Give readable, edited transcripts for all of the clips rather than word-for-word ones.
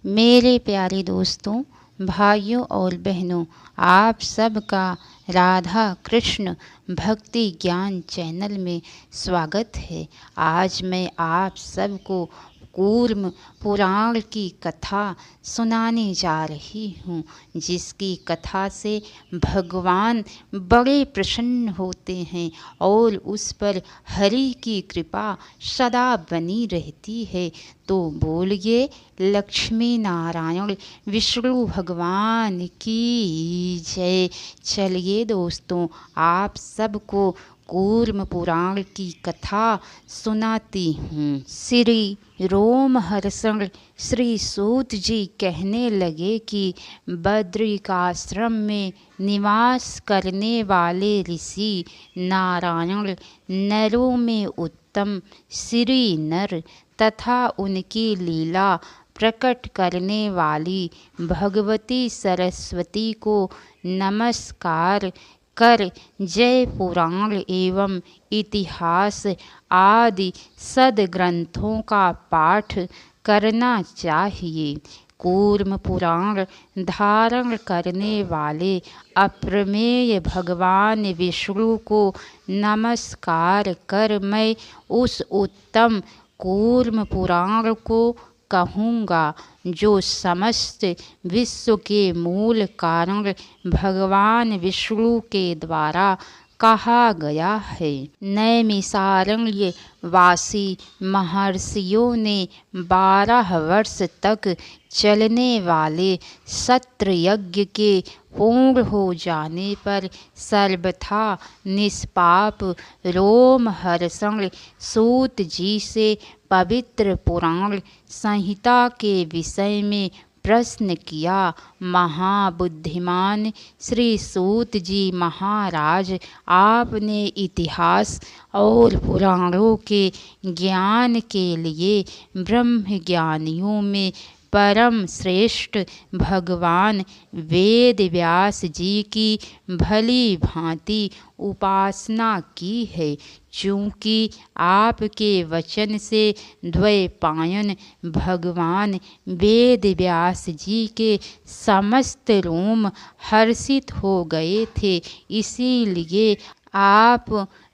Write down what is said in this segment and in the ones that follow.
मेरे प्यारे दोस्तों, भाइयों और बहनों, आप सबका राधा कृष्ण भक्ति ज्ञान चैनल में स्वागत है। आज मैं आप सबको कूर्म पुराण की कथा सुनाने जा रही हूँ, जिसकी कथा से भगवान बड़े प्रसन्न होते हैं और उस पर हरि की कृपा सदा बनी रहती है। तो बोलिए लक्ष्मी नारायण विष्णु भगवान की जय। चलिए दोस्तों, आप सबको कूर्म पुराण की कथा सुनाती हूँ। श्री रोमहर्षण श्री सूत जी कहने लगे कि बद्रिकाश्रम में निवास करने वाले ऋषि नारायण नरों में उत्तम श्री नर तथा उनकी लीला प्रकट करने वाली भगवती सरस्वती को नमस्कार कर जय पुराण एवं इतिहास आदि सद्ग्रंथों का पाठ करना चाहिए। कूर्म पुराण धारण करने वाले अप्रमेय भगवान विष्णु को नमस्कार कर मैं उस उत्तम कूर्म पुराण को कहूँगा जो समस्त विश्व के मूल कारण भगवान विष्णु के द्वारा कहा गया है। नैमिषारण्य वासी महर्षियों ने 12 वर्ष तक चलने वाले सत्र यज्ञ के पूर्ण हो जाने पर सर्वथा निष्पाप रोमहर्षण सूत जी से पवित्र पुराण संहिता के विषय में प्रश्न किया। महाबुद्धिमान श्री सूत जी महाराज, आपने इतिहास और पुराणों के ज्ञान के लिए ब्रह्म ज्ञानियों में परम श्रेष्ठ भगवान वेद व्यास जी की भली भांति उपासना की है। चूँकि आपके वचन से द्वैपायन भगवान वेद व्यास जी के समस्त रोम हर्षित हो गए थे, इसीलिए आप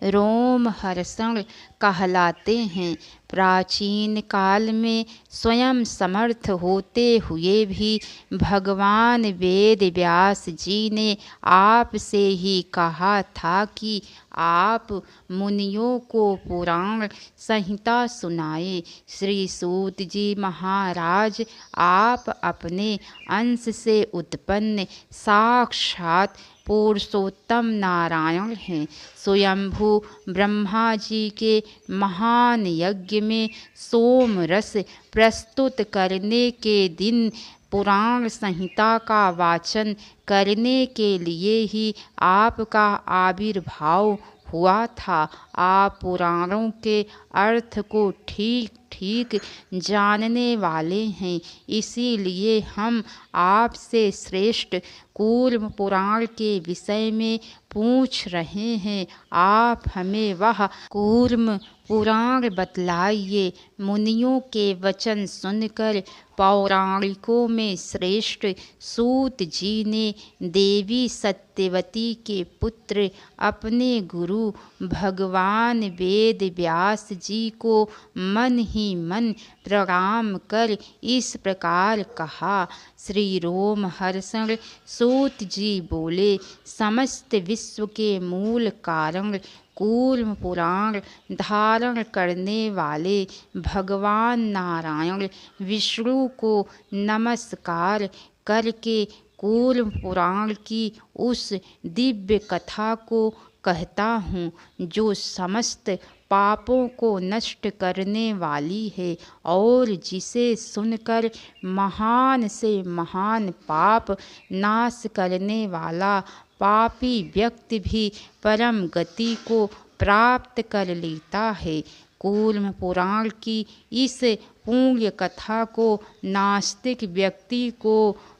रोमहर्षण कहलाते हैं। प्राचीन काल में स्वयं समर्थ होते हुए भी भगवान वेद व्यास जी ने आपसे ही कहा था कि आप मुनियों को पुराण संहिता सुनाए। श्री सूत जी महाराज, आप अपने अंश से उत्पन्न साक्षात पुरुषोत्तम नारायण हैं। स्वयंभू ब्रह्मा जी के महान यज्ञ में सोम रस प्रस्तुत करने के दिन पुराण संहिता का वाचन करने के लिए ही आपका आविर्भाव हुआ था। आप पुराणों के अर्थ को ठीक ठीक जानने वाले हैं, इसीलिए हम आपसे श्रेष्ठ कूर्म पुराण के विषय में पूछ रहे हैं। आप हमें वह कूर्म पुराण बतलाइए। मुनियों के वचन सुनकर पौराणिकों में श्रेष्ठ सूत जी ने देवी सत्यवती के पुत्र अपने गुरु भगवान वेद व्यास जी को मन ही मन प्रणाम कर इस प्रकार कहा। श्री रोमहर्षण सूत जी बोले, समस्त विश्व के मूल कारण कूर्म पुराण धारण करने वाले भगवान नारायण विष्णु को नमस्कार करके कूर्म पुराण की उस दिव्य कथा को कहता हूँ जो समस्त पापों को नष्ट करने वाली है और जिसे सुनकर महान से महान पाप नाश करने वाला पापी व्यक्ति भी परम गति को प्राप्त कर लेता है। कूर्म पुराण की इस पुण्य कथा को नास्तिक व्यक्ति को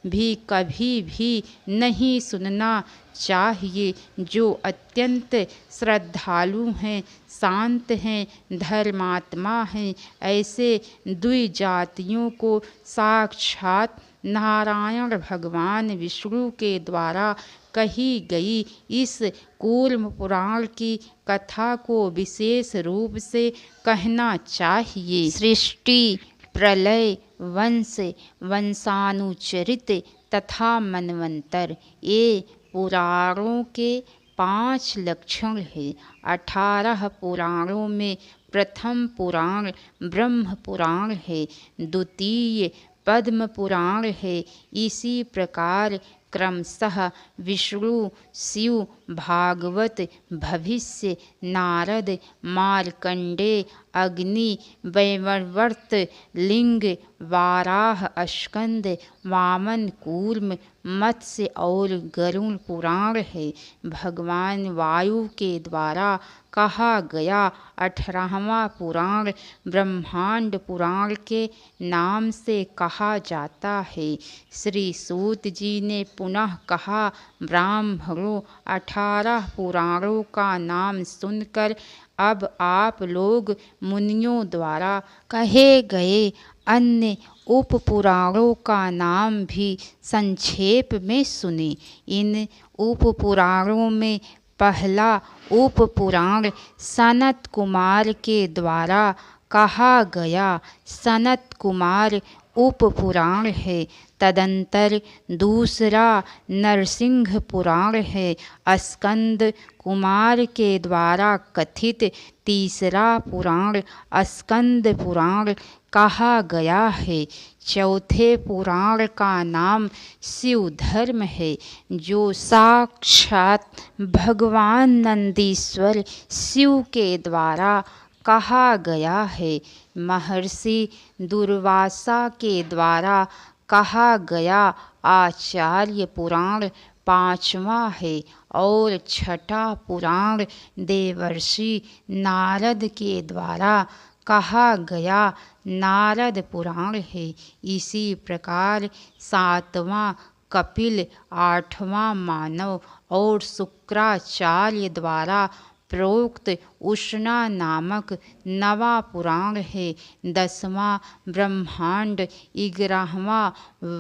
भी कभी भी नहीं सुनना चाहिए। जो अत्यंत श्रद्धालु हैं, शांत हैं, धर्मात्मा हैं, ऐसे द्विजातियों को साक्षात नारायण भगवान विष्णु के द्वारा कही गई इस कूर्म पुराण की कथा को विशेष रूप से कहना चाहिए। सृष्टि, प्रलय, वंश, वंशानुचरित तथा मनवंतर, ये पुराणों के 5 लक्षण हैं। 18 पुराणों में प्रथम पुराण ब्रह्म पुराण है, द्वितीय पद्म पुराण है। इसी प्रकार क्रमशः विष्णु, शिव, भागवत, भविष्य, नारद, मार्कंडेय, अग्नि, वैवर्त, लिंग, वाराह, स्कंद, वामन, कूर्म, मत्स्य और गरुड़ पुराण है। भगवान वायु के द्वारा कहा गया 18वां पुराण ब्रह्मांड पुराण के नाम से कहा जाता है। श्री सूत जी ने पुनः कहा, ब्राह्मणों, 18 पुराणों का नाम सुनकर अब आप लोग मुनियों द्वारा कहे गए अन्य उप पुराणों का नाम भी संक्षेप में सुने। इन उप पुराणों में पहला उप पुराण सनत कुमार के द्वारा कहा गया सनत कुमार उप पुराण है। तदंतर दूसरा नरसिंह पुराण है। स्कंद कुमार के द्वारा कथित तीसरा पुराण स्कंद पुराण कहा गया है। चौथे पुराण का नाम शिव धर्म है, जो साक्षात भगवान नंदीश्वर शिव के द्वारा कहा गया है। महर्षि दुर्वासा के द्वारा कहा गया आचार्य पुराण 5वां है और छठा पुराण देवर्षि नारद के द्वारा कहा गया नारद पुराण है। इसी प्रकार 7वां कपिल, 8वां मानव और शुक्राचार्य द्वारा प्रोक्त उष्णा नामक 9वां पुराण है। 10वां ब्रह्मांड, 11वां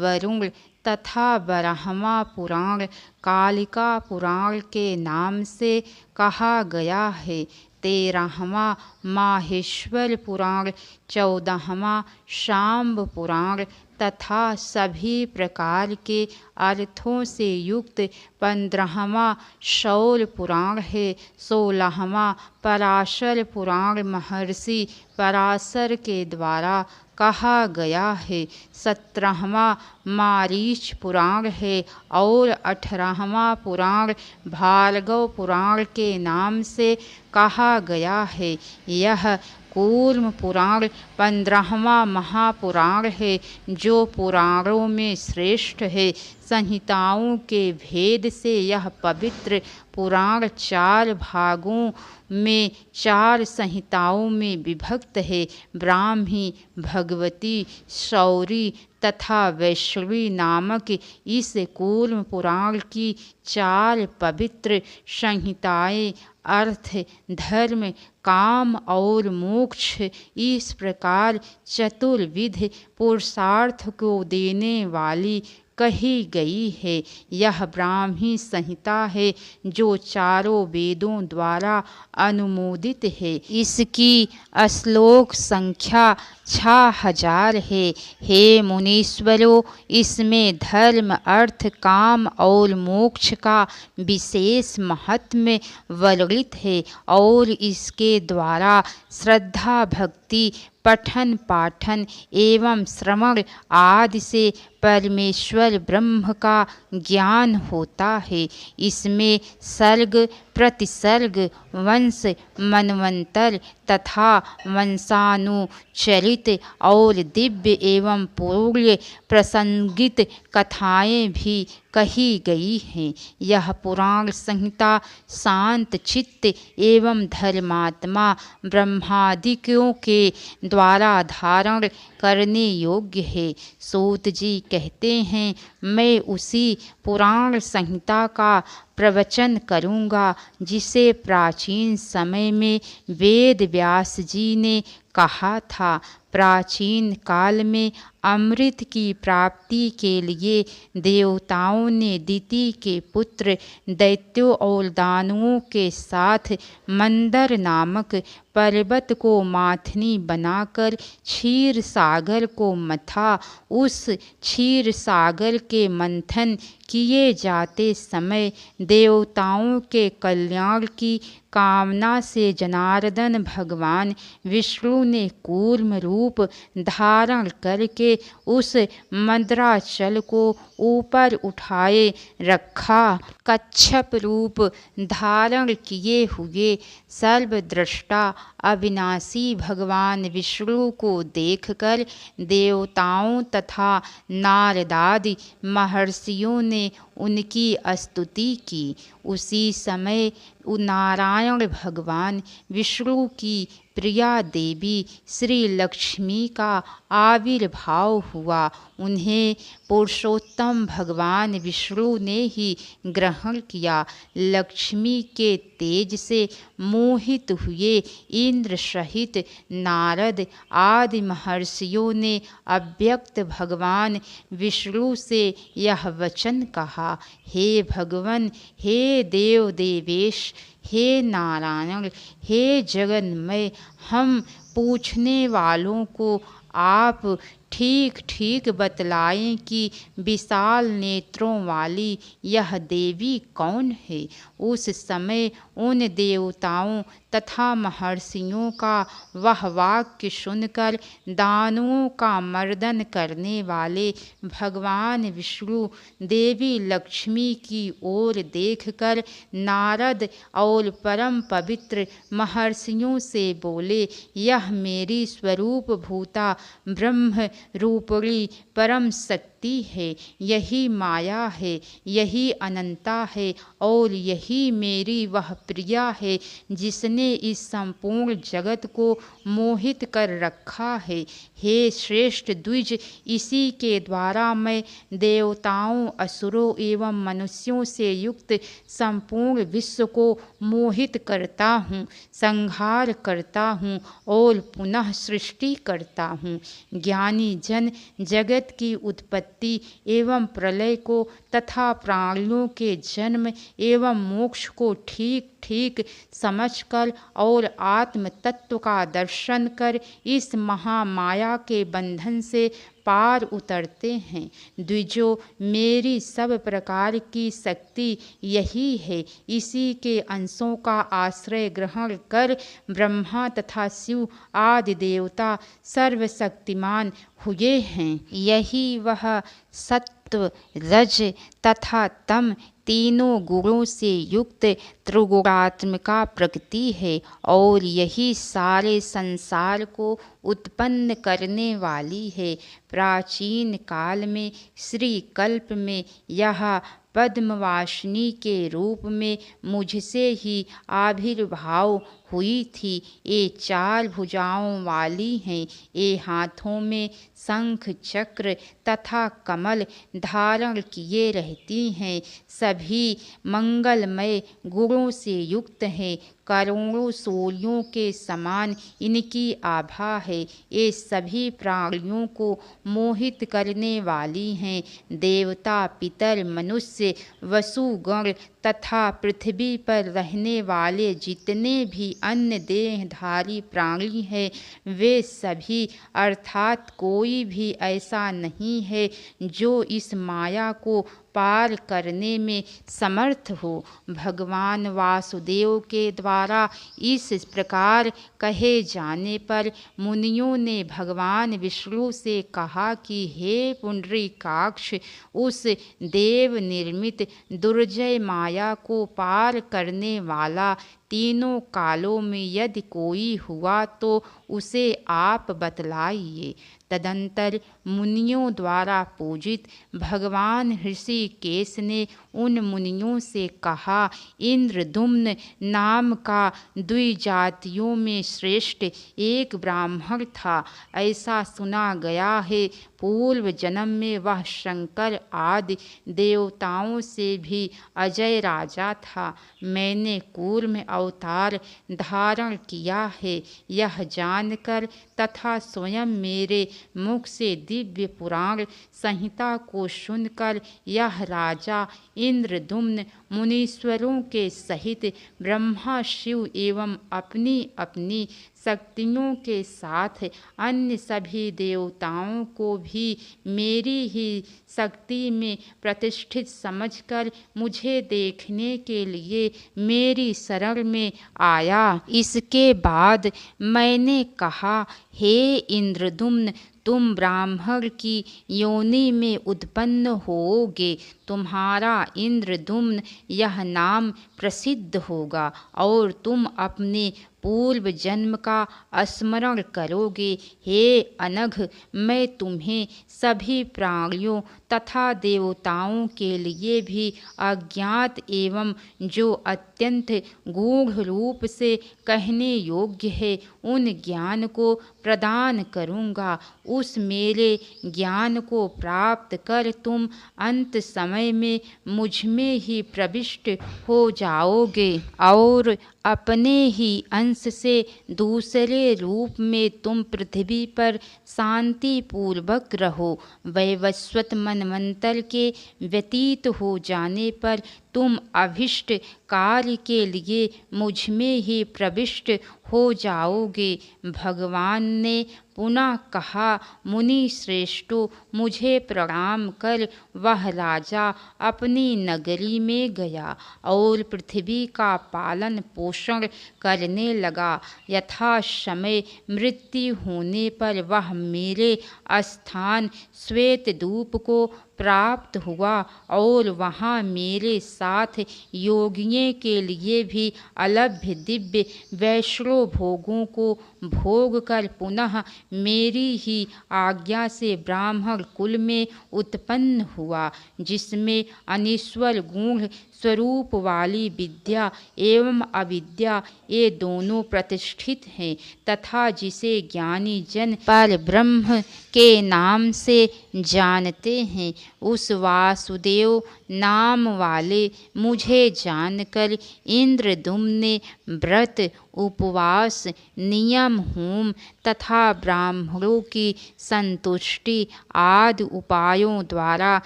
वरुण तथा 12वां पुराण कालिका पुराण के नाम से कहा गया है। 13वां माहेश्वर पुराण, 14वां शाम्ब पुराण तथा सभी प्रकार के अर्थों से युक्त 15वां शौल पुराण है। 16वां पराशर पुराण महर्षि पराशर के द्वारा कहा गया है। 17वां मारीच पुराण है और 18वां पुराण भार्गव पुराण के नाम से कहा गया है। यह कूर्म पुराण 15वां महापुराण है, जो पुराणों में श्रेष्ठ है। संहिताओं के भेद से यह पवित्र पुराण 4 भागों में 4 संहिताओं में विभक्त है। ब्राह्मी, भगवती, शौरी तथा वैष्णवी नामक इस कूर्म पुराण की 4 पवित्र संहिताएं अर्थ, धर्म, काम और मोक्ष इस प्रकार चतुर्विध पुरुषार्थ को देने वाली कही गई है। यह ब्राह्मी संहिता है, जो चारों वेदों द्वारा अनुमोदित है। इसकी श्लोक संख्या 6000 है। हे मुनीश्वरों, इसमें धर्म, अर्थ, काम और मोक्ष का विशेष महत्व वर्णित है और इसके द्वारा श्रद्धा, भक्ति, पठन पाठन एवं श्रवण आदि से परमेश्वर ब्रह्म का ज्ञान होता है। इसमें सर्ग, प्रतिसर्ग वंश मनवंतर तथा वंशानुचरित और दिव्य एवं पूर्व प्रसंगित कथाएं भी कही गई हैं। यह पुराण संहिता शांत चित्त एवं धर्मात्मा ब्रह्मादिकों के द्वारा धारण करने योग्य है। सूत जी कहते हैं, मैं उसी पुराण संहिता का प्रवचन करूँगा जिसे प्राचीन समय में वेद व्यास जी ने कहा था। प्राचीन काल में अमृत की प्राप्ति के लिए देवताओं ने दिति के पुत्र दैत्यों और दानवों के साथ मंदर नामक पर्वत को माथनी बनाकर क्षीर सागर को मथा। उस क्षीर सागर के मंथन किए जाते समय देवताओं के कल्याण की कामना से जनार्दन भगवान विष्णु ने कूर्म रूप धारण करके उस मंदराचल को ऊपर उठाए रखा। कच्छप रूप धारण किए हुए सर्वद्रष्टा अविनाशी भगवान विष्णु को देखकर देवताओं तथा नारदादि महर्षियों ने उनकी स्तुति की। उसी समय नारायण भगवान विष्णु की प्रिया देवी श्री लक्ष्मी का आविर्भाव हुआ। उन्हें पुरुषोत्तम भगवान विष्णु ने ही ग्रहण किया। लक्ष्मी के तेज से मोहित हुए इंद्र सहित नारद आदि महर्षियों ने अव्यक्त भगवान विष्णु से यह वचन कहा, हे भगवन, हे देव देवेश, हे नारायण, हे जगन्मय, हम पूछने वालों को आप ठीक ठीक बतलाएं कि विशाल नेत्रों वाली यह देवी कौन है। उस समय उन देवताओं तथा महर्षियों का वह वाक्य सुनकर दानवों का मर्दन करने वाले भगवान विष्णु देवी लक्ष्मी की ओर देखकर नारद और परम पवित्र महर्षियों से बोले, यह मेरी स्वरूप भूता ब्रह्म रूपणी परम शक्ति है, यही माया है, यही अनंता है और यही मेरी वह प्रिया है जिसने इस संपूर्ण जगत को मोहित कर रखा है। हे श्रेष्ठ द्विज, इसी के द्वारा मैं देवताओं, असुरों एवं मनुष्यों से युक्त संपूर्ण विश्व को मोहित करता हूँ, संहार करता हूँ और पुनः सृष्टि करता हूँ। ज्ञानी जन जगत की उत्पत्ति एवं प्रलय को तथा प्राणियों के जन्म एवं मोक्ष को ठीक ठीक समझकर और आत्म तत्व का दर्शन कर इस महामाया के बंधन से पार उतरते हैं। द्विजो, मेरी सब प्रकार की शक्ति यही है। इसी के अंशों का आश्रय ग्रहण कर ब्रह्मा तथा शिव आदि देवता सर्वशक्तिमान हुए हैं। यही वह सत्व, रज तथा तम तीनों गुणों से युक्त त्रिगुणात्मिका प्रकृति है और यही सारे संसार को उत्पन्न करने वाली है। प्राचीन काल में श्री कल्प में यह पद्मवासिनी के रूप में मुझसे ही आविर्भाव हुई थी। ये 4 भुजाओं वाली हैं। ये हाथों में शंख चक्र तथा कमल धारण किए रहती हैं। सभी मंगलमय गुणों से युक्त हैं। करोड़ों सूर्यों के समान इनकी आभा है। ये सभी प्राणियों को मोहित करने वाली हैं। देवता, पितर, मनुष्य, वसुगण तथा पृथ्वी पर रहने वाले जितने भी अन्य देहधारी प्राणी हैं, वे सभी अर्थात कोई भी ऐसा नहीं है जो इस माया को पार करने में समर्थ हो। भगवान वासुदेव के द्वारा इस प्रकार कहे जाने पर मुनियों ने भगवान विष्णु से कहा कि हे पुंडरीकाक्ष, उस देव निर्मित दुर्जय माया को पार करने वाला तीनों कालों में यदि कोई हुआ तो उसे आप बतलाइए। तदंतर मुनियों द्वारा पूजित भगवान ऋषिकेश ने उन मुनियों से कहा, इंद्रद्युम्न नाम का द्विजातियों में श्रेष्ठ एक ब्राह्मण था। ऐसा सुना गया है पूर्व जन्म में वह शंकर आदि देवताओं से भी अजय राजा था। मैंने कूर्म अवतार धारण किया है। यह जानकर तथा स्वयं मेरे मुख से दिव्य पुराण संहिता को सुनकर यह राजा इंद्रद्युम्न मुनीश्वरों के सहित ब्रह्मा शिव एवं अपनी अपनी शक्तियों के साथ अन्य सभी देवताओं को भी मेरी ही शक्ति में प्रतिष्ठित समझकर मुझे देखने के लिए मेरी शरण में आया। इसके बाद मैंने कहा, हे इंद्रद्युम्न, तुम ब्राह्मण की योनि में उत्पन्न होगे। तुम्हारा इंद्रद्युम्न यह नाम प्रसिद्ध होगा और तुम अपने पूर्व जन्म का स्मरण करोगे। हे अनघ, मैं तुम्हें सभी प्राणियों तथा देवताओं के लिए भी अज्ञात एवं जो अत्यंत गूढ़ रूप से कहने योग्य है उन ज्ञान को प्रदान करूँगा। उस मेरे ज्ञान को प्राप्त कर तुम अंत समय में मुझ में ही प्रविष्ट हो जाओगे और अपने ही अंश से दूसरे रूप में तुम पृथ्वी पर शांति पूर्वक रहो। वैवस्वत मनवंतर के व्यतीत हो जाने पर तुम अभिष्ट कार्य के लिए मुझ में ही प्रविष्ट हो जाओगे। भगवान ने पुनः कहा, मुनि श्रेष्ठों, मुझे प्रणाम कर वह राजा अपनी नगरी में गया और पृथ्वी का पालन पोषण करने लगा। यथा समय मृत्यु होने पर वह मेरे स्थान श्वेतद्वीप को प्राप्त हुआ और वहाँ मेरे साथ योगियों के लिए भी अलभ्य दिव्य वैष्णव भोगों को भोग कर पुनः मेरी ही आज्ञा से ब्राह्मण कुल में उत्पन्न हुआ, जिसमें अनीश्वर गुण स्वरूप वाली विद्या एवं अविद्या ये दोनों प्रतिष्ठित हैं तथा जिसे ज्ञानी जन पर ब्रह्म के नाम से जानते हैं। उस वासुदेव नाम वाले मुझे जानकर इंद्रद्युम्न ने व्रत, उपवास, नियम, होम तथा ब्राह्मणों की संतुष्टि आदि उपायों द्वारा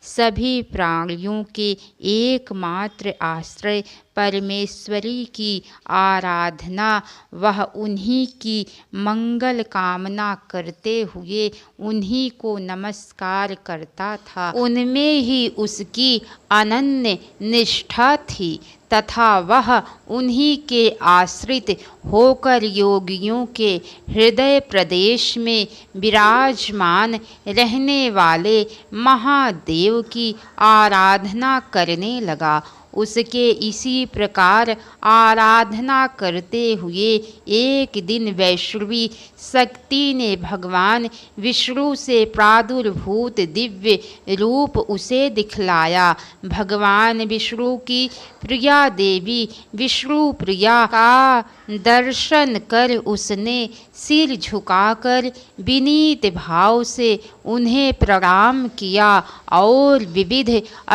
सभी प्राणियों के एकमात्र आश्रय परमेश्वरी की आराधना वह उन्हीं की मंगल कामना करते हुए उन्हीं को नमस्कार करता था। उनमें ही उसकी अनन्य निष्ठा थी तथा वह उन्हीं के आश्रित होकर योगियों के हृदय प्रदेश में विराजमान रहने वाले महादेव की आराधना करने लगा। उसके इसी प्रकार आराधना करते हुए एक दिन वैष्णवी शक्ति ने भगवान विष्णु से प्रादुर्भूत दिव्य रूप उसे दिखलाया। भगवान विष्णु की प्रिया देवी विष्णु प्रिया का दर्शन कर उसने सिर झुकाकर विनीत भाव से उन्हें प्रणाम किया और विविध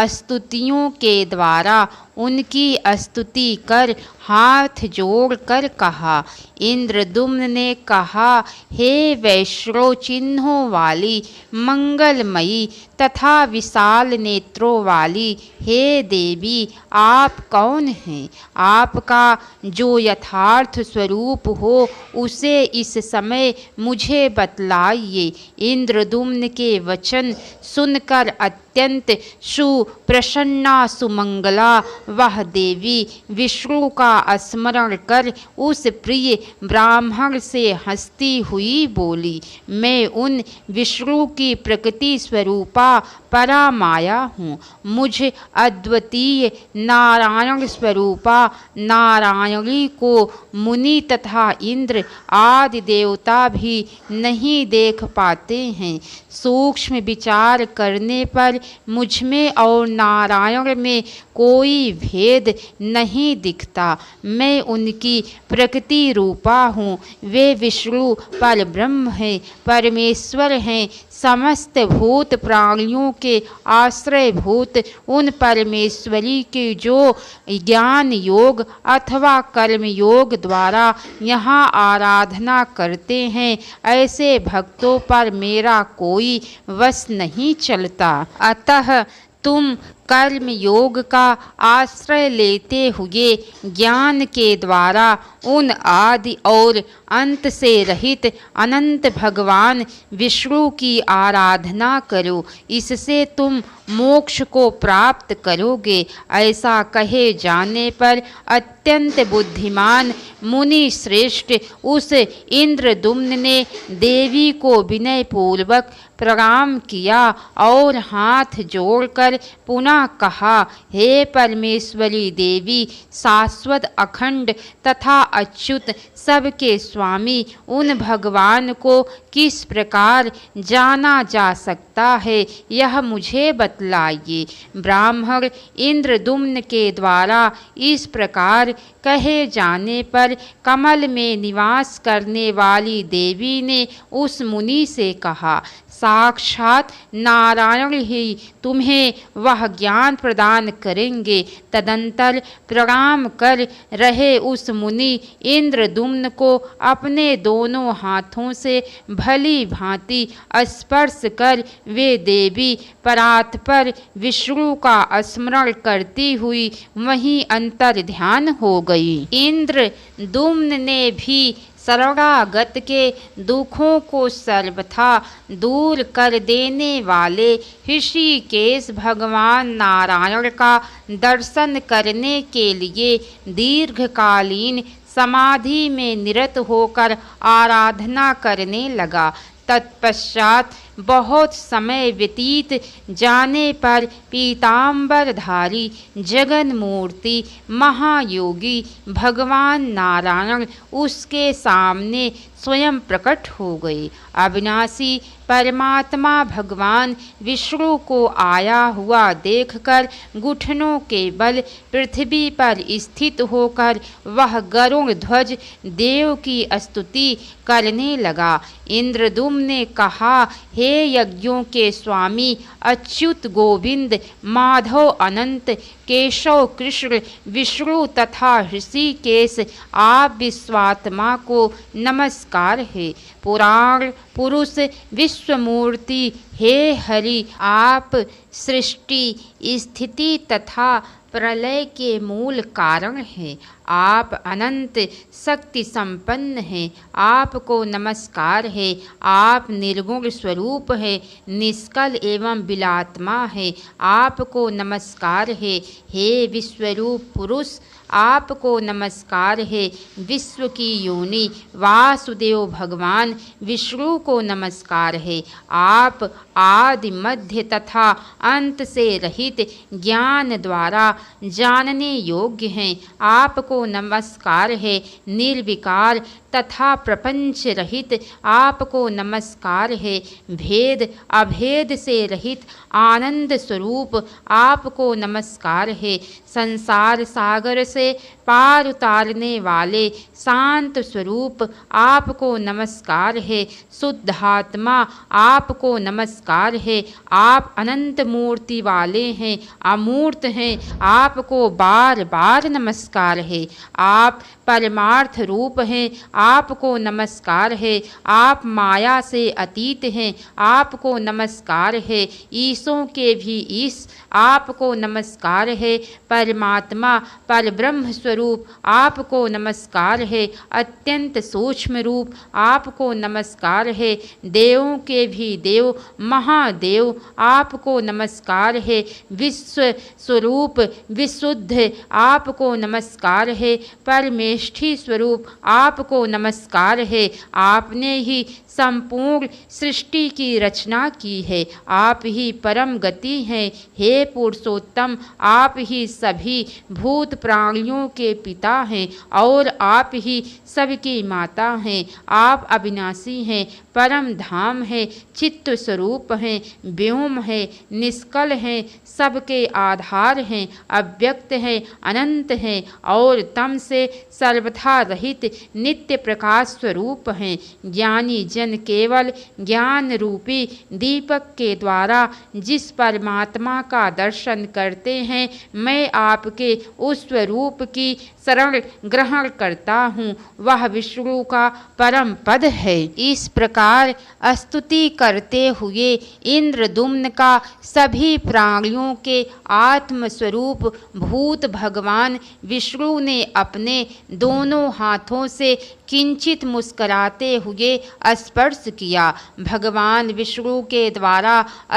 स्तुतियों के द्वारा उनकी स्तुति कर हाथ जोड़ कर कहा। इंद्रद्युम्न ने कहा, हे वैष्णो चिन्हों वाली, मंगलमयी तथा विशाल नेत्रों वाली हे देवी, आप कौन हैं? आपका जो यथार्थ स्वरूप हो उसे इस समय मुझे बतलाइए। इंद्रद्युम्न के वचन सुनकर अत्यंत सुप्रसन्ना सुमंगला वह देवी विष्णु का स्मरण कर उस प्रिय ब्राह्मण से हंसती हुई बोली, मैं उन विष्णु की प्रकृति स्वरूपा परामाया हूँ। मुझ अद्वितीय नारायण स्वरूपा नारायणी को मुनि तथा इंद्र आदि देवता भी नहीं देख पाते हैं। सूक्ष्म विचार करने पर मुझ में और नारायण में कोई भेद नहीं दिखता। मैं उनकी प्रकृति रूपा हूँ। वे विष्णु पर ब्रह्म हैं, परमेश्वर हैं। समस्त भूत प्राणियों के आश्रयभूत उन परमेश्वरी के जो ज्ञान योग अथवा कर्म योग द्वारा यहाँ आराधना करते हैं, ऐसे भक्तों पर मेरा कोई वश नहीं चलता। अतः तुम कर्म योग का आश्रय लेते हुए ज्ञान के द्वारा उन आदि और अंत से रहित अनंत भगवान विष्णु की आराधना करो, इससे तुम मोक्ष को प्राप्त करोगे। ऐसा कहे जाने पर अत्यंत बुद्धिमान मुनि श्रेष्ठ उस इंद्रद्युम्न ने देवी को विनय पूर्वक प्रणाम किया और हाथ जोड़कर पुनः कहा, हे परमेश्वरी देवी, शाश्वत अखंड तथा अच्युत सबके स्वामी उन भगवान को किस प्रकार जाना जा सकता है, यह मुझे बतलाइए। ब्राह्मण इंद्रद्युम्न के द्वारा इस प्रकार कहे जाने पर कमल में निवास करने वाली देवी ने उस मुनि से कहा, साक्षात नारायण ही तुम्हें वह ज्ञान प्रदान करेंगे। तदंतर प्रणाम कर रहे उस मुनि इंद्रद्युम्न को अपने दोनों हाथों से भली भांति स्पर्श कर वे देवी परात्पर विष्णु का स्मरण करती हुई वहीं अंतर ध्यान हो गई। इंद्रद्युम्न ने भी शरणागत के दुखों को सर्वथा दूर कर देने वाले ऋषिकेश भगवान नारायण का दर्शन करने के लिए दीर्घकालीन समाधि में निरत होकर आराधना करने लगा। तत्पश्चात बहुत समय व्यतीत जाने पर पीताम्बरधारी जगन मूर्ति महायोगी भगवान नारायण उसके सामने स्वयं प्रकट हो गए। अविनाशी परमात्मा भगवान विष्णु को आया हुआ देखकर घुटनों के बल पृथ्वी पर स्थित होकर वह गरुड़ ध्वज देव की स्तुति करने लगा। इंद्रद्युम्न ने कहा, हे यज्ञों के स्वामी अच्युत गोविंद माधव अनंत केशव कृष्ण विष्णु तथा ऋषिकेश, आप विश्वात्मा को नमस्कार है। पुराण पुरुष विश्वमूर्ति हे हरि, आप सृष्टि स्थिति तथा प्रलय के मूल कारण हैं। आप अनंत शक्ति संपन्न हैं। आपको नमस्कार है। आप निर्गुण स्वरूप है, निष्कल एवं बिलात्मा है। आपको नमस्कार है। हे विश्वरूप पुरुष, आपको नमस्कार है। विश्व की योनि वासुदेव भगवान विष्णु को नमस्कार है। आप आदि मध्य तथा अंत से रहित ज्ञान द्वारा जानने योग्य हैं। आपको नमस्कार है। निर्विकार तथा प्रपंच रहित आपको नमस्कार है। भेद अभेद से रहित आनंद स्वरूप आपको नमस्कार है। संसार सागर से पार उतारने वाले शांत स्वरूप आपको नमस्कार है। शुद्धात्मा आपको नमस्कार है। आप अनंत मूर्ति वाले हैं, अमूर्त हैं, आपको बार बार नमस्कार है। आप परमार्थ रूप हैं, आपको नमस्कार है। आप माया से अतीत हैं, आपको नमस्कार है। ईसों के भी ईश आपको नमस्कार है। परमात्मा परब्रह्म स्वरूप आपको नमस्कार है। अत्यंत सूक्ष्म रूप आपको नमस्कार है। देवों के भी देव महादेव आपको नमस्कार है। विश्व स्वरूप विशुद्ध आपको नमस्कार है। परमेष्ठी स्वरूप आपको नमस्कार है। आपने ही संपूर्ण सृष्टि की रचना की है। आप ही परम गति हैं। हे पुरुषोत्तम, आप ही सभी भूत प्राणियों के पिता हैं और आप ही सबकी माता हैं। आप अविनाशी हैं, परम धाम है, चित्त स्वरूप हैं, व्योम है, निष्कल हैं, सबके आधार हैं, अव्यक्त हैं, अनंत हैं और तम से सर्वथा रहित नित्य प्रकाश स्वरूप हैं। ज्ञानी जन केवल ज्ञान रूपी दीपक के द्वारा जिस परमात्मा का दर्शन करते हैं, मैं आपके उस स्वरूप की शरण ग्रहण करता हूँ। वह विष्णु का परम पद है। इस प्रकार स्तुति करते हुए इंद्रदुम्न का सभी प्राणियों के आत्म स्वरूप भूत भगवान विष्णु ने अपने दोनों हाथों से किंचित मुस्कुराते हुए स्पर्श किया। भगवान विष्णु के द्वारा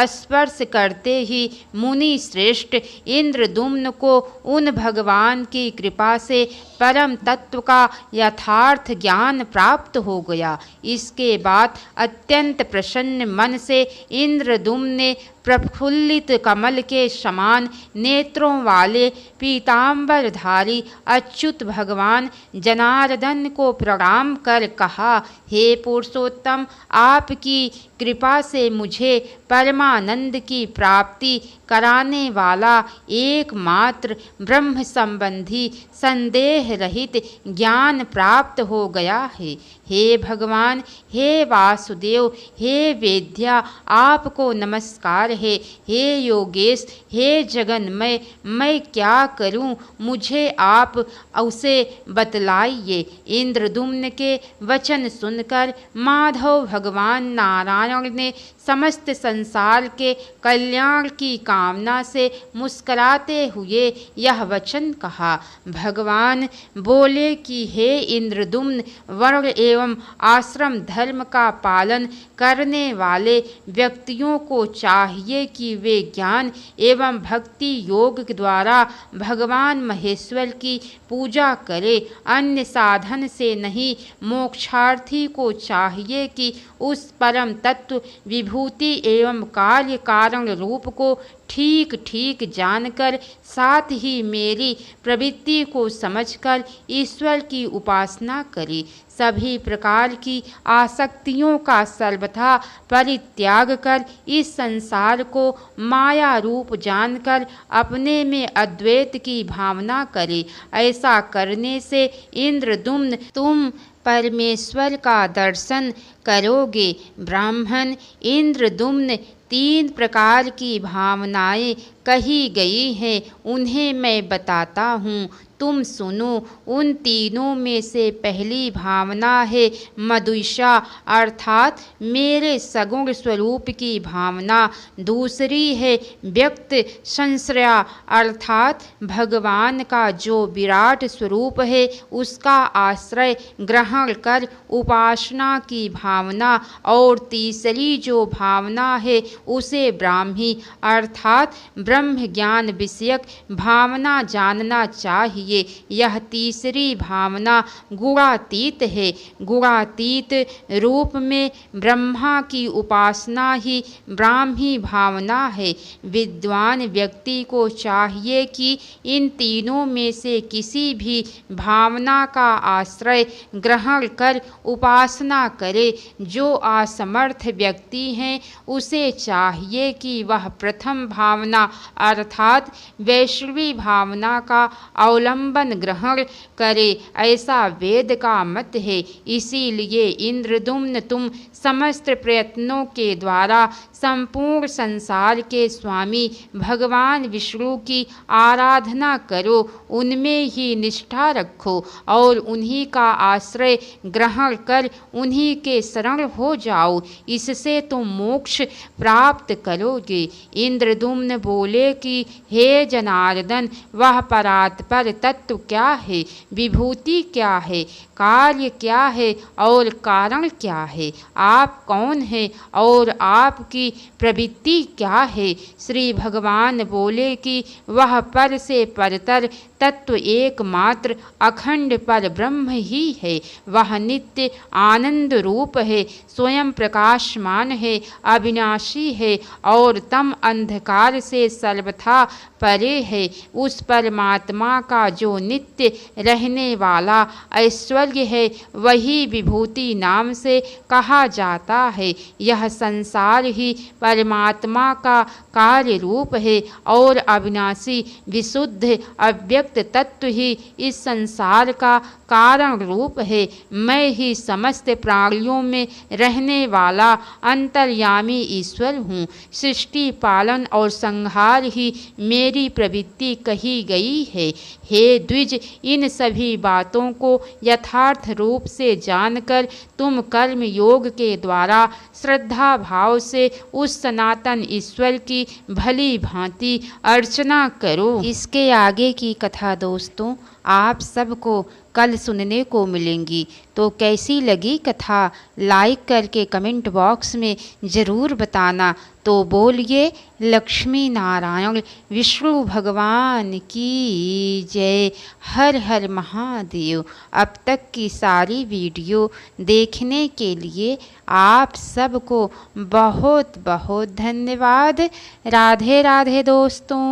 स्पर्श करते ही मुनि श्रेष्ठ इंद्रदुम्न को उन भगवान की कृपा से परम तत्व का यथार्थ ज्ञान प्राप्त हो गया। इसके बाद अत्यंत प्रसन्न मन से इंद्रदुम्न ने प्रफुल्लित कमल के समान नेत्रों वाले पीताम्बरधारी अच्युत भगवान जनार्दन को प्रणाम कर कहा, हे पुरुषोत्तम, आपकी कृपा से मुझे परमानंद की प्राप्ति कराने वाला एकमात्र ब्रह्म संबंधी संदेह रहित ज्ञान प्राप्त हो गया है। हे भगवान, हे वासुदेव, हे वेद्या, आपको नमस्कार है। हे योगेश, हे जगन्मय, मैं क्या करूं, मुझे आप उसे बतलाइए। इंद्रदुम्न के वचन सुनकर माधव भगवान नारायण ने समस्त संसार के कल्याण की कामना से मुस्कुराते हुए यह वचन कहा। भगवान बोले कि हे इंद्रदुम्न, वर्ण एवं आश्रम धर्म का पालन करने वाले व्यक्तियों को चाहिए कि वे ज्ञान एवं भक्ति योग द्वारा भगवान महेश्वर की पूजा करें। अन्य साधन से नहीं, मोक्षार्थी को चाहिए कि उस परम तत्व विभूति एवं कार्य कारण रूप को ठीक ठीक जानकर साथ ही मेरी प्रवृत्ति को समझकर ईश्वर की उपासना करे। सभी प्रकार की आसक्तियों का सर्वथा परित्याग कर इस संसार को माया रूप जानकर अपने में अद्वैत की भावना करे। ऐसा करने से इंद्रदुम्न तुम परमेश्वर का दर्शन करोगे। ब्राह्मण इंद्रदुम्न 3 प्रकार की भावनाएं कही गई हैं, उन्हें मैं बताता हूँ, तुम सुनो। उन तीनों में से पहली भावना है मदुषा अर्थात मेरे सगुण स्वरूप की भावना। दूसरी है व्यक्त संश्रया अर्थात भगवान का जो विराट स्वरूप है उसका आश्रय ग्रहण कर उपासना की भावना। और तीसरी जो भावना है उसे ब्राह्मी अर्थात ब्रह्म ज्ञान विषयक भावना जानना चाहिए। चाहिए। यह तीसरी भावना गुणातीत है। गुणातीत रूप में ब्रह्मा की उपासना ही ब्राह्मी भावना है। विद्वान व्यक्ति को चाहिए कि इन तीनों में से किसी भी भावना का आश्रय ग्रहण कर उपासना करे। जो असमर्थ व्यक्ति हैं उसे चाहिए कि वह प्रथम भावना अर्थात वैष्णवी भावना का अवलंबन ग्रहण करे, ऐसा वेद का मत है। इसीलिए इंद्रद्युम्न तुम समस्त प्रयत्नों के द्वारा संपूर्ण संसार के स्वामी भगवान विष्णु की आराधना करो, उनमें ही निष्ठा रखो और उन्हीं का आश्रय ग्रहण कर उन्हीं के शरण हो जाओ। इससे तुम मोक्ष प्राप्त करोगे। इंद्रद्युम्न बोले कि हे जनार्दन, वह परात्पर तत्व क्या है, विभूति क्या है, कार्य क्या है और कारण क्या है, आप कौन हैं और आपकी प्रवृत्ति क्या है। श्री भगवान बोले कि वह पर से परतर तत्व एकमात्र अखंड पर ब्रह्म ही है। वह नित्य आनंद रूप है, स्वयं प्रकाशमान है, अविनाशी है और तम अंधकार से सर्वथा परे है। उस परमात्मा का जो नित्य रहने वाला ऐश्वर्य है वही विभूति नाम से कहा जाता है। यह संसार ही परमात्मा का कार्य रूप है और अविनाशी विशुद्ध अव्यक्त तत्व ही इस संसार का कारण रूप है। मैं ही समस्त प्राणियों में रहने वाला अंतर्यामी ईश्वर हूँ। सृष्टि पालन और संहार ही मेरी प्रवृत्ति कही गई है। हे द्विज, इन सभी बातों को यथार्थ रूप से जानकर तुम कर्म योग के द्वारा श्रद्धा भाव से उस सनातन ईश्वर की भली भांति अर्चना करो। इसके आगे की कथा दोस्तों आप सबको कल सुनने को मिलेंगी। तो कैसी लगी कथा लाइक करके कमेंट बॉक्स में ज़रूर बताना। तो बोलिए लक्ष्मी नारायण विष्णु भगवान की जय। हर हर महादेव। अब तक की सारी वीडियो देखने के लिए आप सबको बहुत बहुत धन्यवाद। राधे राधे दोस्तों।